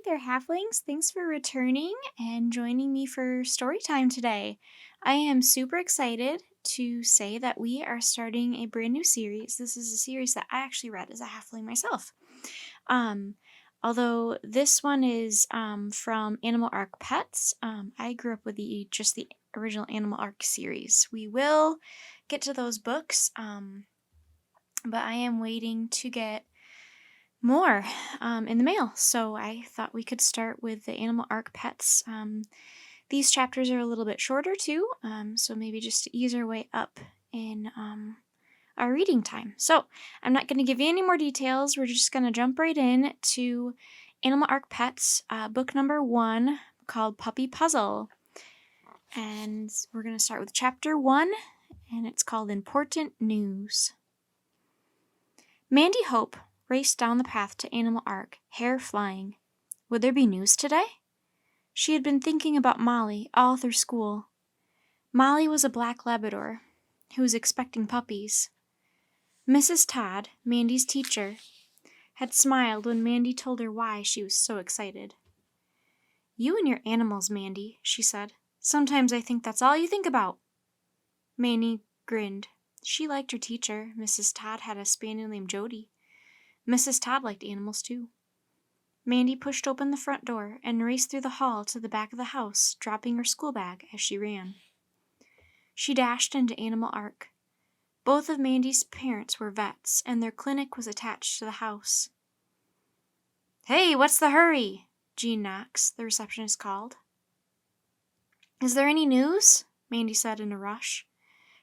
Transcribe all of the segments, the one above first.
there, halflings. Thanks for returning and joining me for story time today. I am super excited to say that we are starting a brand new series. This is a series that I actually read as a halfling myself. Um, Although this one is from Animal Arc Pets, I grew up with the original Animal Arc series. We will get to those books, but I am waiting to get more in the mail. So I thought we could start with the Animal Arc Pets. These chapters are a little bit shorter too, so maybe just to ease our way up in our reading time. So I'm not going to give you any more details. We're just going to jump right in to Animal Arc Pets, book number 1 called Puppy Puzzle. And we're going to start with chapter 1, and it's called Important News. Mandy Hope raced down the path to Animal Arc, hair flying. Would there be news today? She had been thinking about Molly all through school. Molly was a black Labrador who was expecting puppies. Mrs. Todd, Mandy's teacher, had smiled when Mandy told her why she was so excited. "You and your animals, Mandy," she said. "Sometimes I think that's all you think about." Mandy grinned. She liked her teacher. Mrs. Todd had a spaniel named Jody. Mrs. Todd liked animals too. Mandy pushed open the front door and raced through the hall to the back of the house, dropping her school bag as she ran. She dashed into Animal Arc. Both of Mandy's parents were vets, and their clinic was attached to the house. "Hey, what's the hurry?" Jean Knox, the receptionist, called. "Is there any news?" Mandy said in a rush.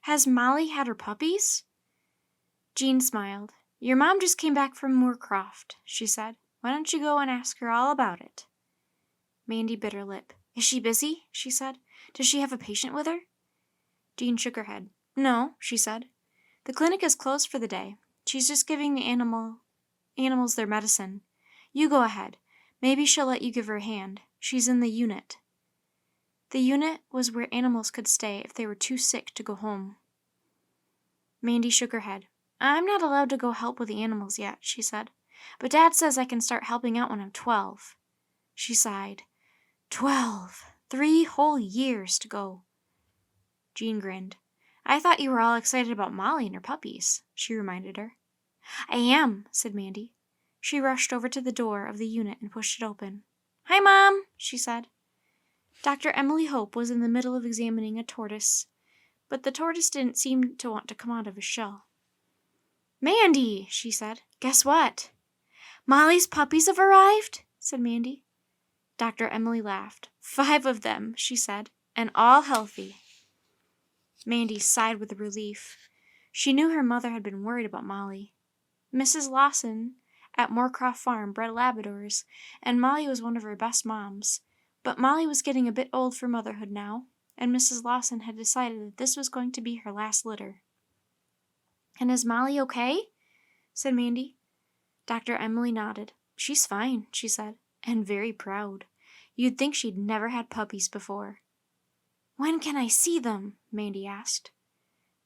"Has Molly had her puppies?" Jean smiled. "Your mom just came back from Moorcroft," she said. "Why don't you go and ask her all about it?" Mandy bit her lip. "Is she busy?" she said. "Does she have a patient with her?" Jean shook her head. "No," she said. "The clinic is closed for the day. She's just giving the animals their medicine. You go ahead. Maybe she'll let you give her a hand. She's in the unit." The unit was where animals could stay if they were too sick to go home. Mandy shook her head. "I'm not allowed to go help with the animals yet," she said. "But Dad says I can start helping out when I'm 12. She sighed. 12! 3 whole years to go. Jean grinned. "I thought you were all excited about Molly and her puppies," she reminded her. "I am," said Mandy. She rushed over to the door of the unit and pushed it open. "Hi, Mom," she said. Dr. Emily Hope was in the middle of examining a tortoise, but the tortoise didn't seem to want to come out of his shell. "Mandy," she said, "guess what?" "Molly's puppies have arrived?" said Mandy. Dr. Emily laughed. "5 of them," she said, "and all healthy." Mandy sighed with relief. She knew her mother had been worried about Molly. Mrs. Lawson at Moorcroft Farm bred Labradors, and Molly was one of her best moms. But Molly was getting a bit old for motherhood now, and Mrs. Lawson had decided that this was going to be her last litter. "And is Molly okay?" said Mandy. Dr. Emily nodded. "She's fine," she said, "and very proud. You'd think she'd never had puppies before." "When can I see them?" Mandy asked.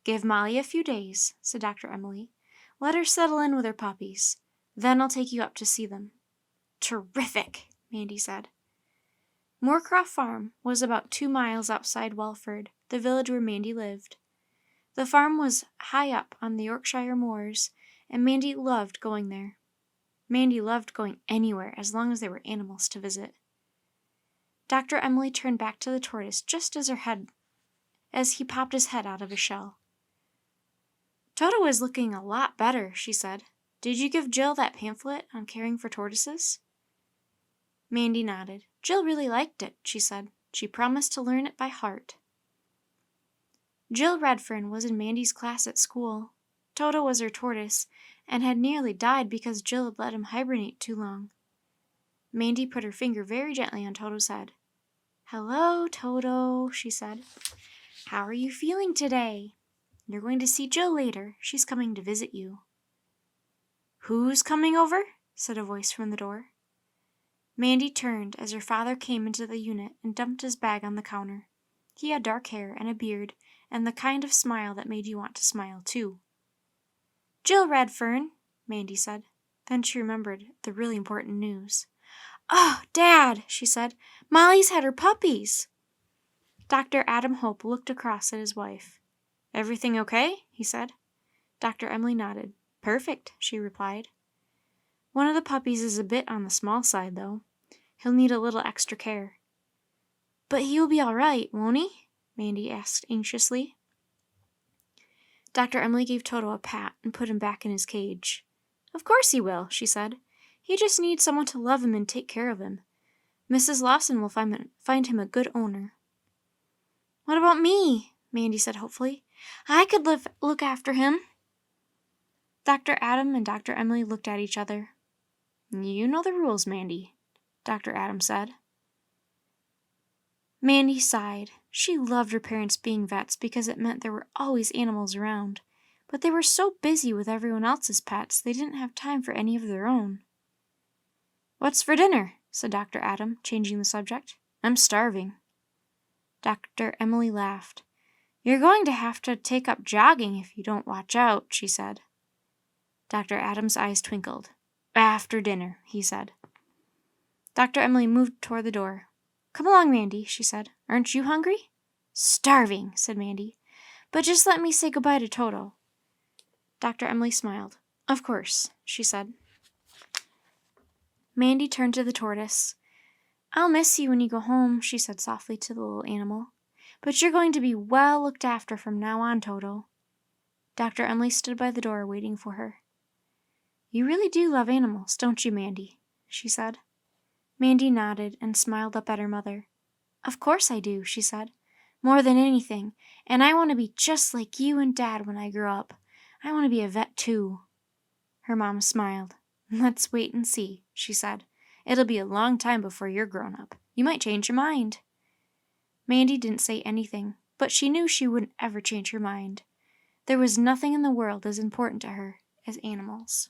"Give Molly a few days," said Dr. Emily. "Let her settle in with her puppies. Then I'll take you up to see them." "Terrific," Mandy said. Moorcroft Farm was about 2 miles outside Welford, the village where Mandy lived. The farm was high up on the Yorkshire moors, and Mandy loved going there. Mandy loved going anywhere as long as there were animals to visit. Dr. Emily turned back to the tortoise just as he popped his head out of his shell. "Toto is looking a lot better," she said. "Did you give Jill that pamphlet on caring for tortoises?" Mandy nodded. "Jill really liked it," she said. "She promised to learn it by heart." Jill Redfern was in Mandy's class at school. Toto was her tortoise, and had nearly died because Jill had let him hibernate too long. Mandy put her finger very gently on Toto's head. "Hello, Toto," she said. "How are you feeling today? You're going to see Jill later. She's coming to visit you." "Who's coming over?" said a voice from the door. Mandy turned as her father came into the unit and dumped his bag on the counter. He had dark hair and a beard, and the kind of smile that made you want to smile too. "Jill Redfern," Mandy said. Then she remembered the really important news. Oh, Dad, she said, Molly's had her puppies. Dr. Adam Hope looked across at his wife. Everything okay? He said. Dr. Emily nodded. Perfect, she replied. One of the puppies is a bit on the small side, though. He'll need a little extra care. But he will be all right, won't he? Mandy asked anxiously. Dr. Emily gave Toto a pat and put him back in his cage. Of course he will, she said. He just needs someone to love him and take care of him. Mrs. Lawson will find him a good owner. What about me? Mandy said hopefully. I could look after him. Dr. Adam and Dr. Emily looked at each other. You know the rules, Mandy, Dr. Adam said. Mandy sighed. She loved her parents being vets because it meant there were always animals around, but they were so busy with everyone else's pets they didn't have time for any of their own. What's for dinner? Said Dr. Adam, changing the subject. I'm starving. Dr. Emily laughed. You're going to have to take up jogging if you don't watch out, she said. Dr. Adam's eyes twinkled. After dinner, he said. Dr. Emily moved toward the door. Come along, Mandy, she said. Aren't you hungry? Starving, said Mandy. But just let me say goodbye to Toto. Dr. Emily smiled. Of course, she said. Mandy turned to the tortoise. I'll miss you when you go home, she said softly to the little animal. But you're going to be well looked after from now on, Toto. Dr. Emily stood by the door waiting for her. You really do love animals, don't you, Mandy? She said. Mandy nodded and smiled up at her mother. Of course I do, she said. More than anything, and I want to be just like you and Dad when I grow up. I want to be a vet, too. Her mom smiled. Let's wait and see, she said. It'll be a long time before you're grown up. You might change your mind. Mandy didn't say anything, but she knew she wouldn't ever change her mind. There was nothing in the world as important to her as animals.